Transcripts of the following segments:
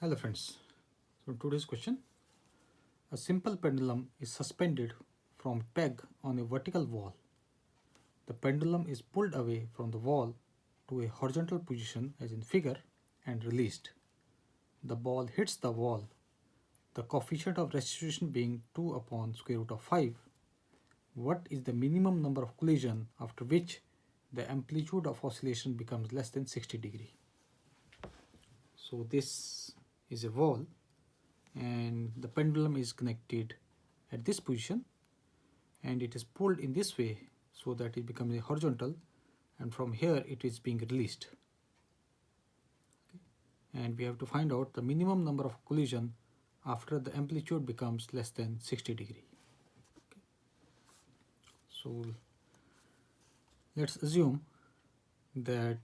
Hello friends. So today's question, a simple pendulum is suspended from peg on a vertical wall. The pendulum is pulled away from the wall to a horizontal position as in figure and released. The ball hits the wall, the coefficient of restitution being 2 upon square root of 5. What is the minimum number of collision after which the amplitude of oscillation becomes less than 60 degree? So this is a wall and the pendulum is connected at this position and it is pulled in this way so that it becomes a horizontal, and from here it is being released. And we have to find out the minimum number of collision after the amplitude becomes less than 60 degree. So let's assume that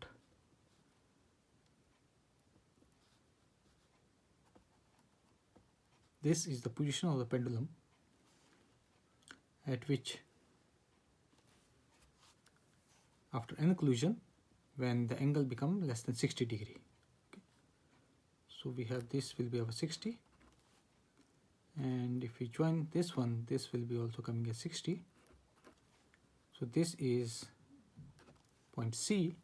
this is the position of the pendulum at which after n collision when the angle becomes less than 60 degree. Okay. So we have this will be our 60, and if we join this one, this will be also coming as 60. So this is point C,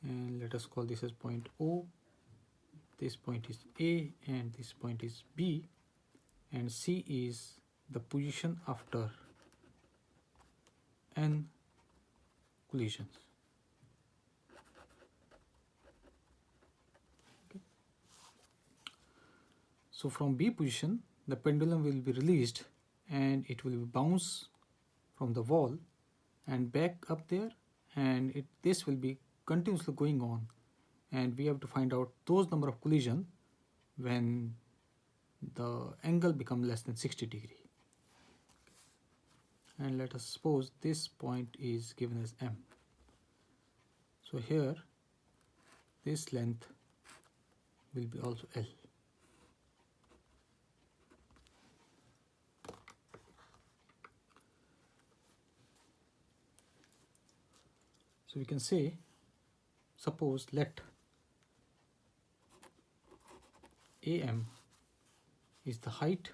and let us call this as point O. This point is A and this point is B, and C is the position after n collisions. Okay. So from B position, the pendulum will be released and it will bounce from the wall and back up there, and this will be continuously going on, and we have to find out those number of collision when the angle become less than 60 degree. And let us suppose this point is given as M. So here this length will be also L. So we can say, suppose let AM is the height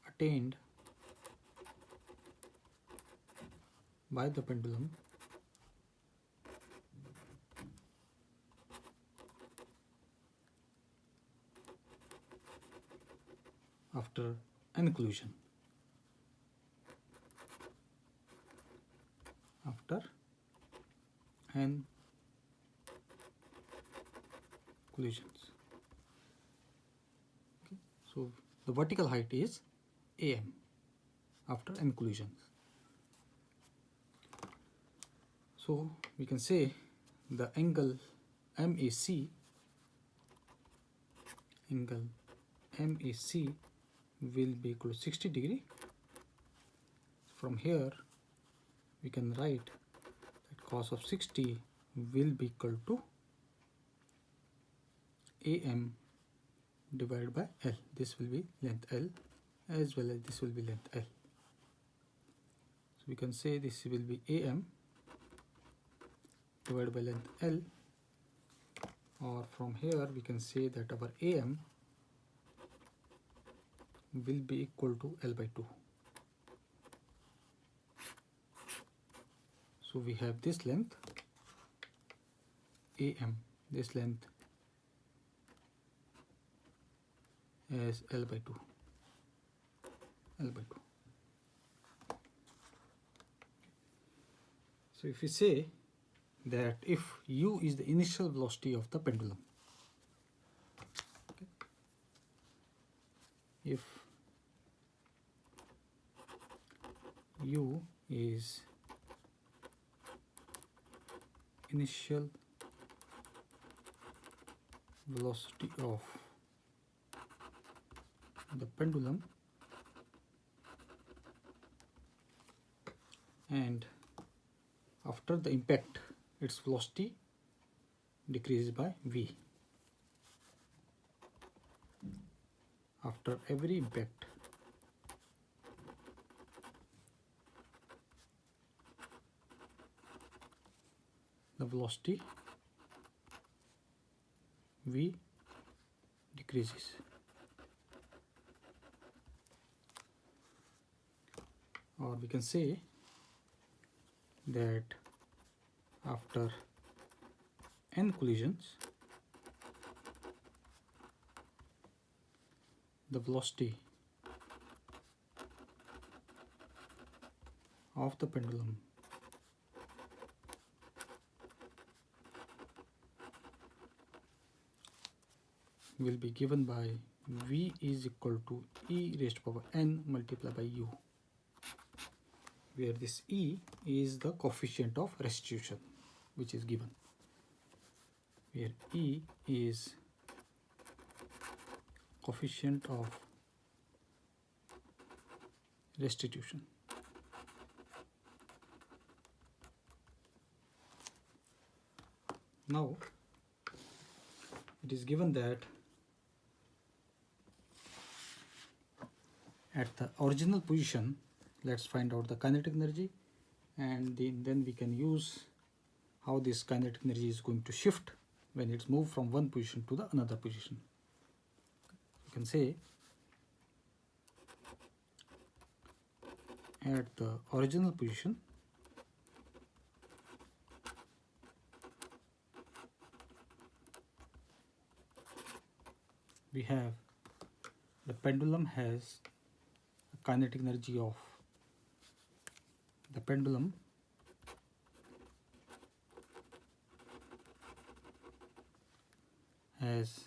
attained by the pendulum after n collision. After n collisions. Okay. So the vertical height is AM after n collisions. So we can say the angle MAC will be equal to 60 degree. From here we can write that cos of 60 will be equal to AM divided by L. This will be length L as well as this will be length L. So we can say this will be AM divided by length L, or from here we can say that our AM will be equal to L by 2. So we have this length AM, this length as L by 2. So if we say that if U is the initial velocity of the pendulum, okay, if U is initial velocity of the pendulum and after the impact its velocity decreases by V. After every impact the velocity v decreases. Or we can say that after n collisions, the velocity of the pendulum will be given by v is equal to e raised to power n multiplied by u, where this e is the coefficient of restitution which is given, where e is coefficient of restitution. Now it is given that at the original position, let's find out the kinetic energy, and then we can use how this kinetic energy is going to shift when it's moved from one position to the another position. You can say at the original position, we have the pendulum has a kinetic energy of the pendulum has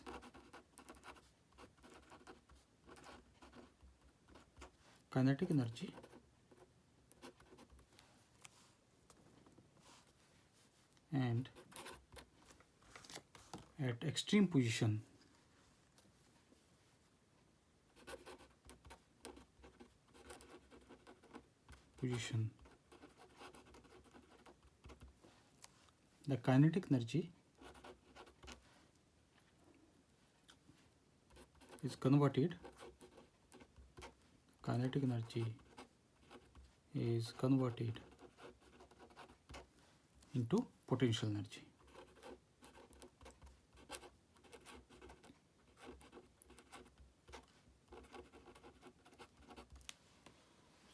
kinetic energy and at extreme position the kinetic energy is converted into potential energy.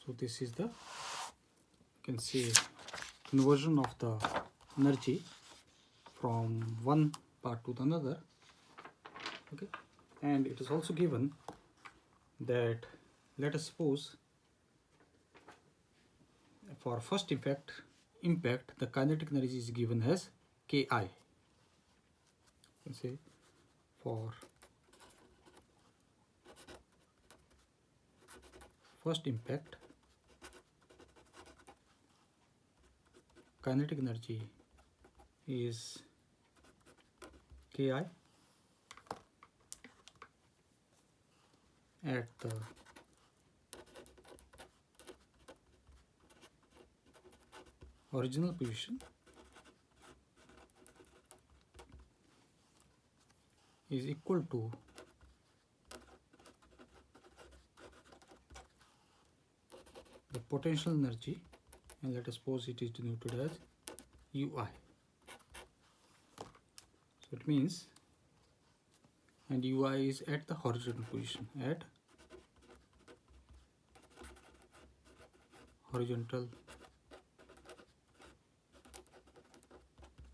So this is the, you can say, conversion of the energy from one part to the another. Okay, and it is also given that, let us suppose for first impact the kinetic energy is given as Ki. You can say for first impact kinetic energy is Ki at the original position is equal to the potential energy, and let us suppose it is denoted as Ui. So it means, and Ui is at the horizontal position, at horizontal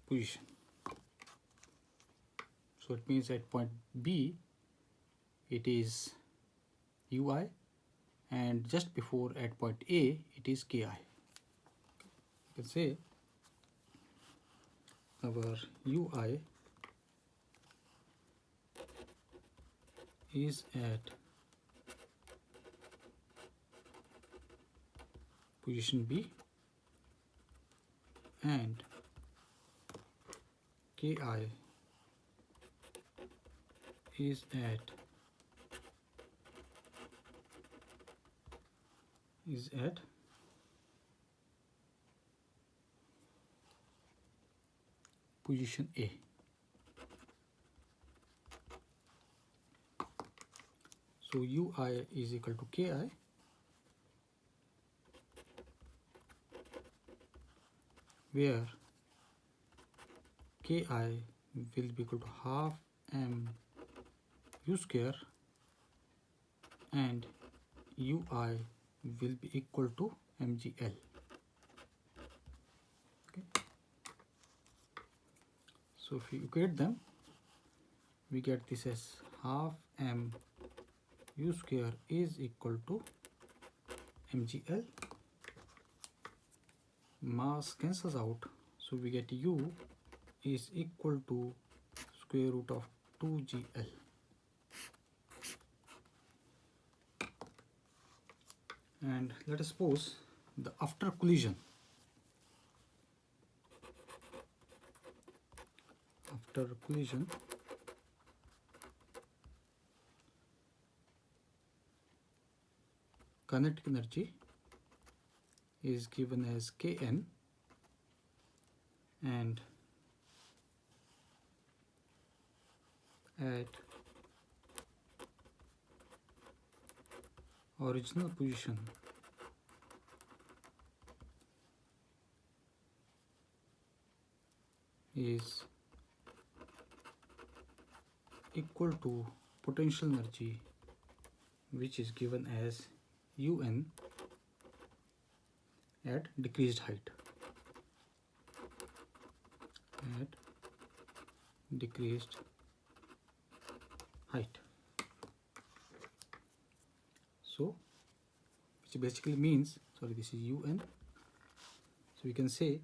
position. So it means at point B it is Ui, and just before at point A it is Ki. You can say our Ui is at position B and Ki is at position A. So Ui is equal to Ki, where Ki will be equal to half m u square and ui will be equal to mgl. Okay. So if we equate them, we get this as half m u square is equal to mgl. Mass cancels out, so we get u is equal to square root of 2gl. And let us suppose the after collision, kinetic energy is given as Kn, and at original position is equal to potential energy, which is given as Un at decreased height. So which basically means, this is Un, so we can say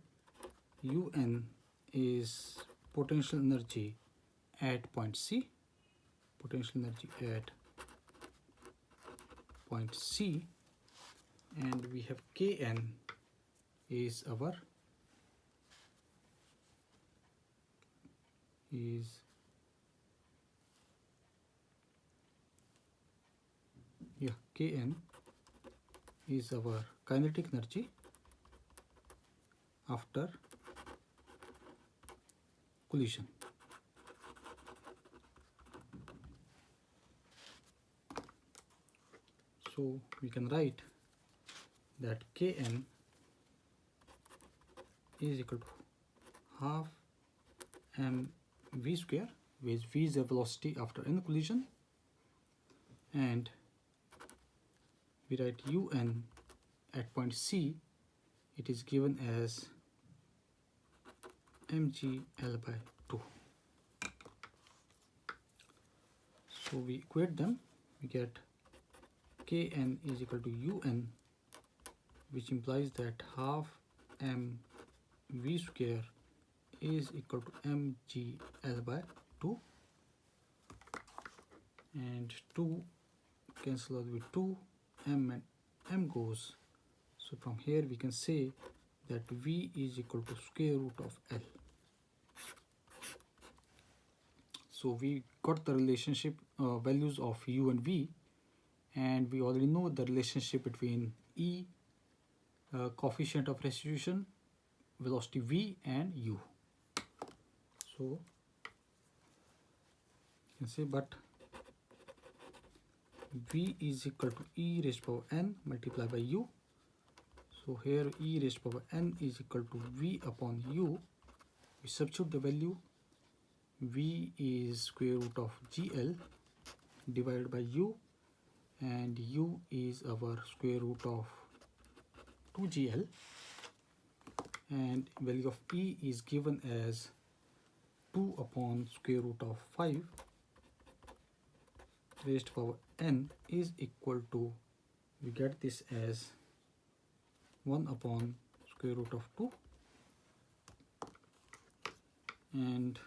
Un is potential energy at point C, and we have Kn is our Kn is our kinetic energy after collision. So we can write that Kn is equal to half mv square, where v is the velocity after any collision, and we write Un at point C, it is given as mgl by 2. So we equate them, we get Kn is equal to Un, which implies that half mv square is equal to mgl by 2, and 2 cancel out with 2, m and m goes, so from here we can say that v is equal to square root of L. So we got the relationship values of u and v, and we already know the relationship between E, coefficient of restitution, velocity v, and u. So you can say, but v is equal to e raised to power n multiplied by u. So here e raised to power n is equal to v upon u. We substitute the value. V is square root of gl divided by u, and u is our square root of 2gl, and value of e is given as 2 upon square root of 5 raised to power n is equal to, we get this as 1 upon square root of 2, and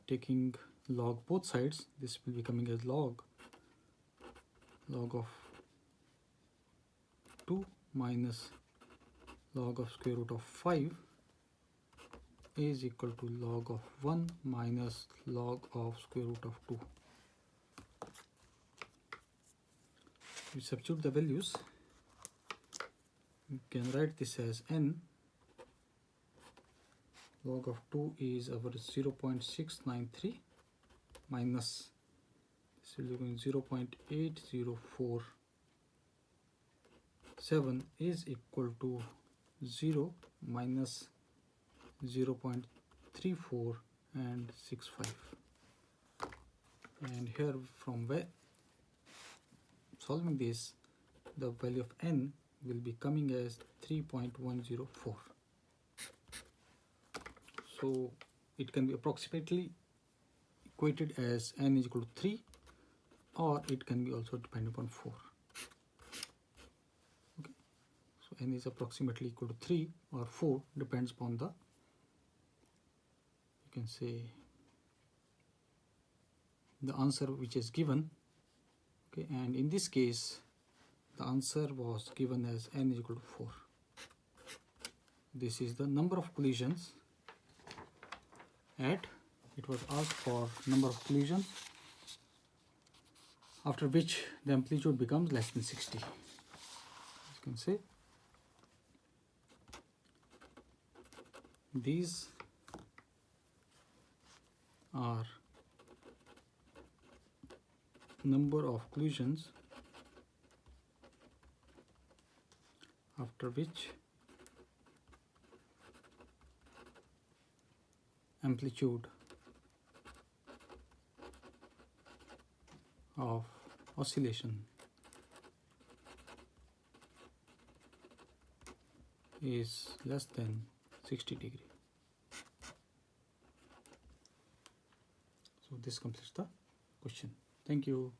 taking log both sides, this will be coming as log of 2 minus log of square root of 5 is equal to log of 1 minus log of square root of 2. We substitute the values. We can write this as n. Log of 2 is our 0.693 minus, this will be 0.8047 is equal to 0 minus 0.3 3, 4 and 6, 5. And here from where solving this, the value of n will be coming as 3.104. So it can be approximately equated as n is equal to 3, or it can be also dependent upon 4. Okay. So n is approximately equal to 3 or 4, depends upon the, you can say, the answer which is given. Okay, and in this case the answer was given as n is equal to 4. This is the number of collisions it was asked for number of collisions after which the amplitude becomes less than 60. As you can see, these are number of collisions after which amplitude of oscillation is less than 60 degree. So this completes the question. Thank you.